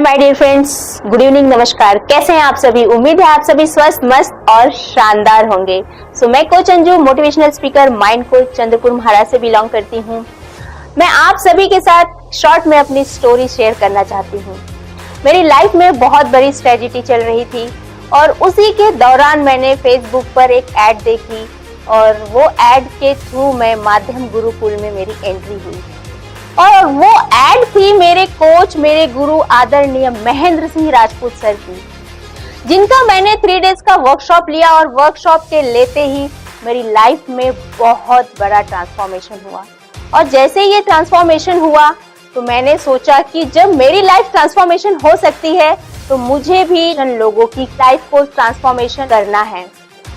My dear friends, good evening, नमस्कार। कैसे हैं आप सभी? उम्मीद है आप सभी स्वस्थ, मस्त और शानदार होंगे। मैं coach Anju, motivational speaker, mind coach, Chandrapur महाराज से बिलोंग करती हूं। मैं आप सभी के साथ शॉर्ट में अपनी स्टोरी शेयर करना चाहती हूं। मेरी लाइफ में बहुत बड़ी ट्रेजेडी चल रही थी और उसी के दौरान मैंने फेसबुक पर एक ऐड देखी और वो ऐड के थ्रू मैं माध्यम गुरुकुल में मेरी एंट्री हुई। और वो ऐड थी मेरे कोच, मेरे गुरु आदरणीय महेंद्र सिंह राजपूत सर की, जिनका मैंने 3 डेज का वर्कशॉप लिया और वर्कशॉप के लेते ही मेरी लाइफ में बहुत बड़ा ट्रांसफॉर्मेशन हुआ। और जैसे ये ट्रांसफॉर्मेशन हुआ तो मैंने सोचा कि जब मेरी लाइफ ट्रांसफॉर्मेशन हो सकती है तो मुझे भी उन लोगों की लाइफ को ट्रांसफॉर्मेशन करना है।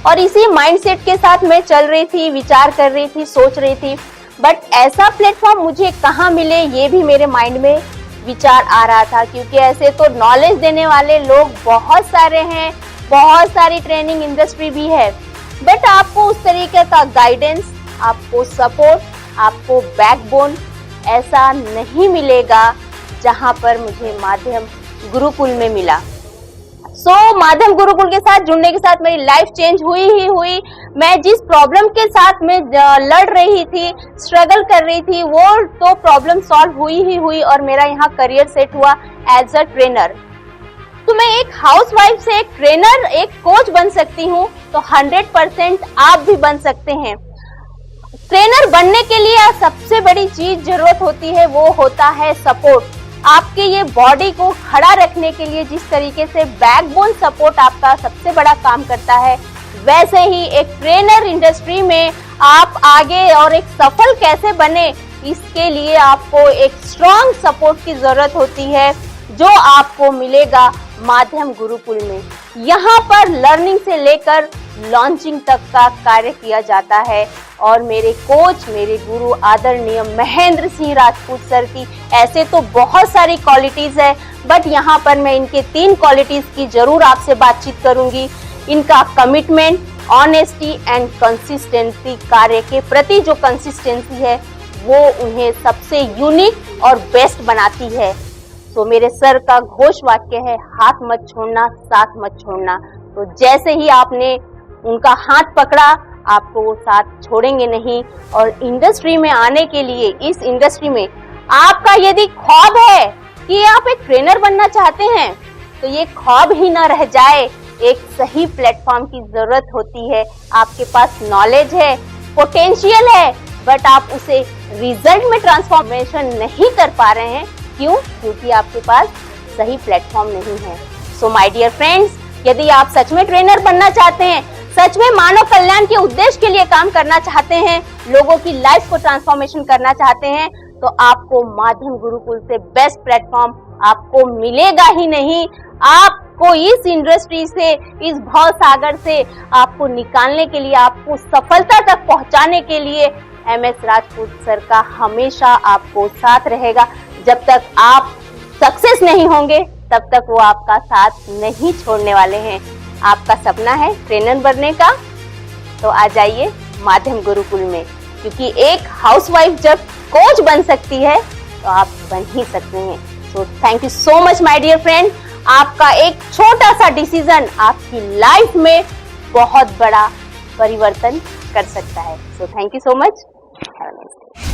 और इसी माइंडसेट के साथ मैं चल रही थी, विचार कर रही थी, सोच रही थी, बट ऐसा प्लेटफॉर्म मुझे कहाँ मिले ये भी मेरे माइंड में विचार आ रहा था। क्योंकि ऐसे तो नॉलेज देने वाले लोग बहुत सारे हैं, बहुत सारी ट्रेनिंग इंडस्ट्री भी है, बट आपको उस तरीके का गाइडेंस, आपको सपोर्ट, आपको बैकबोन ऐसा नहीं मिलेगा जहां पर मुझे माध्यम गुरुकुल में मिला। माध्यम गुरुकुल के साथ जुड़ने के साथ मेरी लाइफ चेंज हुई ही हुई। मैं जिस प्रॉब्लम के साथ में लड़ रही थी, स्ट्रगल कर रही थी, वो तो प्रॉब्लम सॉल्व हुई ही हुई और मेरा यहाँ करियर सेट हुआ एज अ ट्रेनर। तो मैं एक हाउसवाइफ से एक ट्रेनर, एक कोच बन सकती हूँ, तो 100% आप भी बन सकते हैं। ट्रेनर बनने के लिए सबसे बड़ी चीज जरूरत होती है, वो होता है सपोर्ट। आपके ये बॉडी को खड़ा रखने के लिए जिस तरीके से बैकबोन सपोर्ट आपका सबसे बड़ा काम करता है, वैसे ही एक ट्रेनर इंडस्ट्री में आप आगे और एक सफल कैसे बने, इसके लिए आपको एक स्ट्रॉन्ग सपोर्ट की जरूरत होती है, जो आपको मिलेगा माध्यम गुरुकुल में। यहाँ पर लर्निंग से लेकर लॉन्चिंग तक का कार्य किया जाता है। और मेरे कोच, मेरे गुरु आदरणीय महेंद्र सिंह राजपूत सर की ऐसे तो बहुत सारी क्वालिटीज है, बट यहाँ पर मैं इनके 3 क्वालिटीज की जरूर आपसे बातचीत करूंगी। इनका कमिटमेंट, ऑनेस्टी एंड कंसिस्टेंसी, कार्य के प्रति जो कंसिस्टेंसी है वो उन्हें सबसे यूनिक और बेस्ट बनाती है। तो मेरे सर का घोष वाक्य है, हाथ मत छोड़ना, साथ मत छोड़ना। तो जैसे ही आपने उनका हाथ पकड़ा, आपको वो साथ छोड़ेंगे नहीं। और इंडस्ट्री में आने के लिए, इस इंडस्ट्री में आपका यदि ख्वाब है कि आप एक ट्रेनर बनना चाहते हैं, तो ये ख्वाब ही ना रह जाए। एक सही प्लेटफॉर्म की जरूरत होती है। आपके पास नॉलेज है, पोटेंशियल है, बट आप उसे रिजल्ट में ट्रांसफॉर्मेशन नहीं कर पा रहे हैं। क्यों? क्योंकि आपके पास सही प्लेटफॉर्म नहीं है। सो माय डियर फ्रेंड्स, यदि आप सच में ट्रेनर बनना चाहते हैं, सच में मानव कल्याण के उद्देश्य के लिए काम करना चाहते हैं, लोगों की लाइफ को ट्रांसफॉर्मेशन करना चाहते हैं, तो आपको माध्यम गुरुकुल से बेस्ट प्लेटफॉर्म आपको मिलेगा ही नहीं। आपको इस इंडस्ट्री से, इस भाव सागर से आपको निकालने के लिए, आपको सफलता तक पहुंचाने के लिए MS राजपूत सर का हमेशा आपको साथ रहेगा। जब तक आप सक्सेस नहीं होंगे, तब तक वो आपका साथ नहीं छोड़ने वाले हैं। आपका सपना है ट्रेनर बनने का, तो आ जाइए माध्यम गुरुकुल में। क्योंकि एक हाउसवाइफ जब कोच बन सकती है तो आप बन ही सकते हैं। So thank you so much my dear friend. आपका एक छोटा सा डिसीजन आपकी लाइफ में बहुत बड़ा परिवर्तन कर सकता है। सो thank you so much. Have a nice day.